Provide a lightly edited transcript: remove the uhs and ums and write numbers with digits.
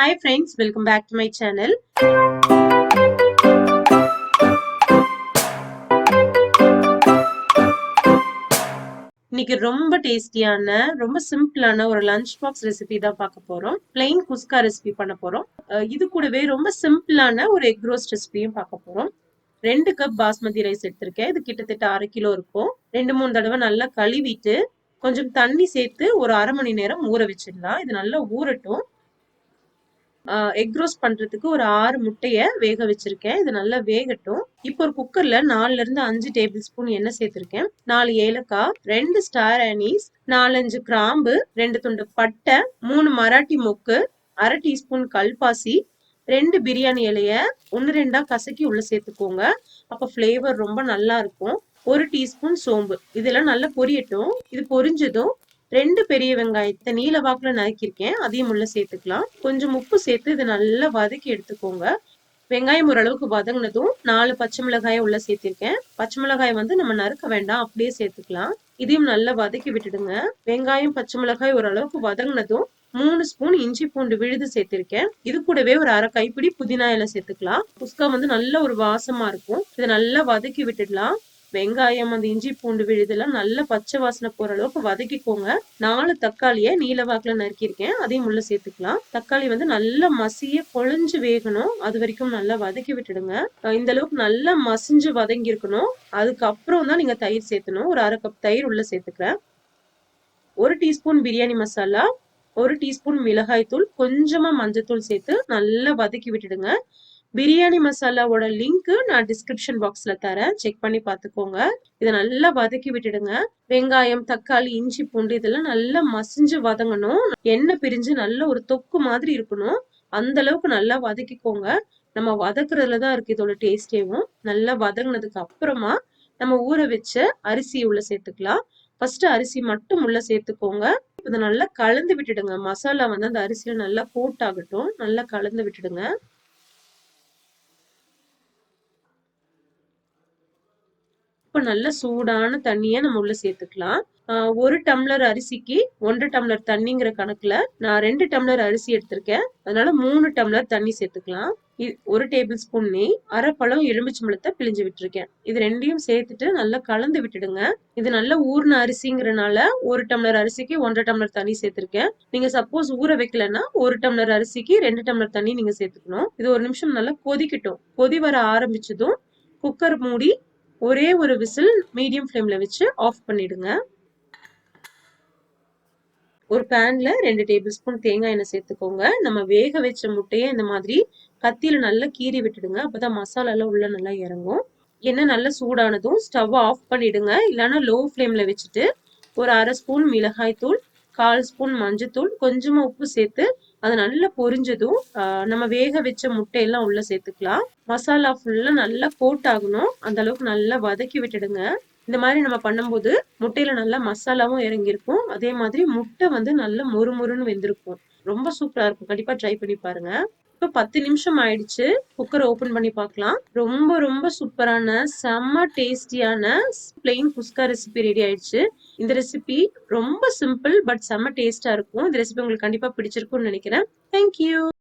Hi friends, welcome back to my channel. இன்னைக்கு ரொம்ப டேஸ்டியான ரொம்ப சிம்பிளான ஒரு லஞ்ச் பாக்ஸ் ரெசிபி தான் பார்க்க போறோம். பிளெயின் குஸ்கா ரெசிபி பண்ண போறோம். இது கூடவே ரொம்ப சிம்பிளான ஒரு எக் ரோஸ்ட் ரெசிபியும் பார்க்க போறோம். 2 கப் பாஸ்மதி ரைஸ் எடுத்திருக்கேன். இது கிட்டத்தட்ட 1/2 கிலோ இருக்கும். 2-3 தடவை நல்லா கழுவிட்டு கொஞ்சம் தண்ணி சேர்த்து ஒரு 1/2 மணி நேரம் ஊற வச்சிடலாம். இது நல்லா ஊறட்டும். எக் ரோஸ்ட் பண்றதுக்கு ஒரு 6 முட்டைய வேக வச்சிருக்கேன். இது நல்லா வேகட்டும். இப்போ ஒரு குக்கர்ல 4ல இருந்து 5 டேபிள் ஸ்பூன் எண்ணெய் சேர்த்திருக்கேன். 4 ஏலக்காய், 2 ஸ்டார் அனீஸ், 4-5 கிராம்பு, 2 துண்டு பட்டை, 3 மராட்டி மொக்கு, 1/2 டீஸ்பூன் கல்பாசி, 2 பிரியாணி இலைய 1-2 கசக்கி உள்ள சேர்த்துக்கோங்க. அப்ப ஃபிளேவர் ரொம்ப நல்லா இருக்கும். 1 டீஸ்பூன் சோம்பு. இதெல்லாம் நல்லா பொரியட்டும். இது பொரிஞ்சதும் 2 பெரிய வெங்காயத்தை நீல வாக்குல நறுக்கியிருக்கேன். அதையும் உள்ள சேர்த்துக்கலாம். கொஞ்சம் உப்பு சேர்த்து இதை நல்லா வதக்கி எடுத்துக்கோங்க. வெங்காயம் ஓரளவுக்கு வதங்கினதும் 4 பச்சை மிளகாயை உள்ள சேர்த்திருக்கேன். பச்சை மிளகாய் நம்ம நறுக்க வேண்டாம், அப்படியே சேர்த்துக்கலாம். இதையும் நல்லா வதக்கி விட்டுடுங்க. வெங்காயம் பச்சை மிளகாய் ஓரளவுக்கு வதங்கினதும் 3 ஸ்பூன் இஞ்சி பூண்டு விழுது சேர்த்திருக்கேன். இது கூடவே ஒரு 1/2 கைப்பிடி புதினா இலை சேர்த்துக்கலாம். குஸ்கா நல்ல ஒரு வாசமா இருக்கும். இதை நல்லா வதக்கி விட்டுடலாம். வெங்காயம் அந்த இஞ்சி பூண்டு விழுதெல்லாம் நல்லா பச்சை வாசனை போற அளவுக்கு வதக்கிக்கோங்க. 4 தக்காளியை நீல வாக்குல நறுக்கியிருக்கேன். அதையும் உள்ள சேர்த்துக்கலாம். தக்காளி நல்லா மசிய கொழைஞ்சு வேகணும். அது வரைக்கும் நல்லா வதக்கி விட்டுடுங்க. இந்த அளவுக்கு நல்லா மசிஞ்சு வதங்கி இருக்கணும். அதுக்கப்புறம் தான் நீங்க தயிர் சேர்த்தணும். ஒரு 1/2 கப் தயிர் உள்ள சேர்த்துக்கிறேன். 1 டீஸ்பூன் பிரியாணி மசாலா, 1 டீஸ்பூன் மிளகாய் தூள், கொஞ்சமா மஞ்சத்தூள் சேர்த்து நல்லா வதக்கி விட்டுடுங்க. பிரியாணி மசாலாவோட லிங்க் நான் டிஸ்கிரிப்ஷன் பாக்ஸ்ல தரேன், செக் பண்ணி பாத்துக்கோங்க. இதை நல்லா வதக்கி விட்டுடுங்க. வெங்காயம், தக்காளி, இஞ்சி பூண்டு இதெல்லாம் நல்லா மசிஞ்சு வதங்கணும். எண்ணெய் பிரிஞ்சு நல்ல ஒரு தொக்கு மாதிரி இருக்கணும். அந்த அளவுக்கு நல்லா வதக்கிக்கோங்க. நம்ம வதக்குறதுலதான் இருக்கு இதோட டேஸ்டேவும். நல்லா வதங்கினதுக்கு அப்புறமா நம்ம ஊற வச்ச அரிசி உள்ள சேர்த்துக்கலாம். ஃபர்ஸ்ட் அரிசி மட்டும் உள்ள சேர்த்துக்கோங்க. இதை நல்லா கலந்து விட்டுடுங்க. மசாலா அந்த அரிசியில நல்லா கோட் ஆகட்டும். நல்லா கலந்து விட்டுடுங்க. இப்ப நல்ல சூடான தண்ணிய நம்ம உள்ள சேர்த்துக்கலாம். 1 டம்ளர் அரிசிக்கு 1 டம்ளர் தண்ணிங்கிற கணக்குல நான் 2 டம்ளர் அரிசி எடுத்திருக்கேன். அதனால 3 டம்ளர் தண்ணி சேர்த்துக்கலாம். 1 டேபிள் ஸ்பூன் நெய், 1/2 பழம் எலுமிச்சம்பழத்தை பிழிஞ்சு விட்டுருக்கேன். இது ரெண்டையும் சேர்த்துட்டு நல்லா கலந்து விட்டுடுங்க. இது நல்லா ஊர்ன அரிசிங்கிறனால 1 டம்ளர் அரிசிக்கு 1/2 டம்ளர் தண்ணி சேர்த்திருக்கேன். நீங்க சப்போஸ் ஊற வைக்கலன்னா 1 டம்ளர் அரிசிக்கு 2 டம்ளர் தண்ணி நீங்க சேர்த்துக்கணும். இது ஒரு நிமிஷம் நல்லா கொதிக்கட்டும். கொதி வர ஆரம்பிச்சதும் குக்கர் மூடி ஒரே ஒரு விசில் மீடியம் ஃப்ளேம்ல வச்சு ஆஃப் பண்ணிடுங்க. ஒரு பேன்ல 2 டேபிள் ஸ்பூன் தேங்காய் எண்ணெய் சேர்த்துக்கோங்க. நம்ம வேக வச்ச முட்டையை இந்த மாதிரி கத்தியில நல்லா கீறி விட்டுடுங்க. அப்பதான் மசாலா எல்லாம் உள்ள நல்லா இறங்கும். எண்ணெய் நல்லா சூடானதும் ஸ்டவ் ஆஃப் பண்ணிடுங்க. இல்லைன்னா லோ ஃப்ளேம்ல வச்சுட்டு ஒரு 1/2 ஸ்பூன் மிளகாய் தூள், 1/4 ஸ்பூன் மஞ்சத்தூள், கொஞ்சமா உப்பு சேர்த்து அது நல்லா பொரிஞ்சதும் நம்ம வேக வச்ச முட்டையெல்லாம் உள்ள சேர்த்துக்கலாம். மசாலா ஃபுல்லா நல்லா கோட் ஆகணும். அந்த அளவுக்கு நல்லா வதக்கி விட்டுடுங்க. இந்த மாதிரி நம்ம பண்ணும்போது முட்டையில நல்லா மசாலாவும் இறங்கியிருக்கும். அதே மாதிரி முட்டை நல்லா மொறுமொறுன்னு வெந்திருக்கும். ரொம்ப சூப்பரா இருக்கும். கண்டிப்பா ட்ரை பண்ணி பாருங்க. இப்ப 10 நிமிஷம் ஆயிடுச்சு. குக்கர் ஓபன் பண்ணி பார்க்கலாம். ரொம்ப ரொம்ப சூப்பரான செம்ம டேஸ்டியான பிளெயின் குஸ்கா ரெசிபி ரெடி ஆயிடுச்சு. இந்த ரெசிபி ரொம்ப சிம்பிள் பட் செம்ம டேஸ்டா இருக்கும். இந்த ரெசிபி உங்களுக்கு கண்டிப்பா பிடிச்சிருக்கும்னு நினைக்கிறேன். தேங்க்யூ.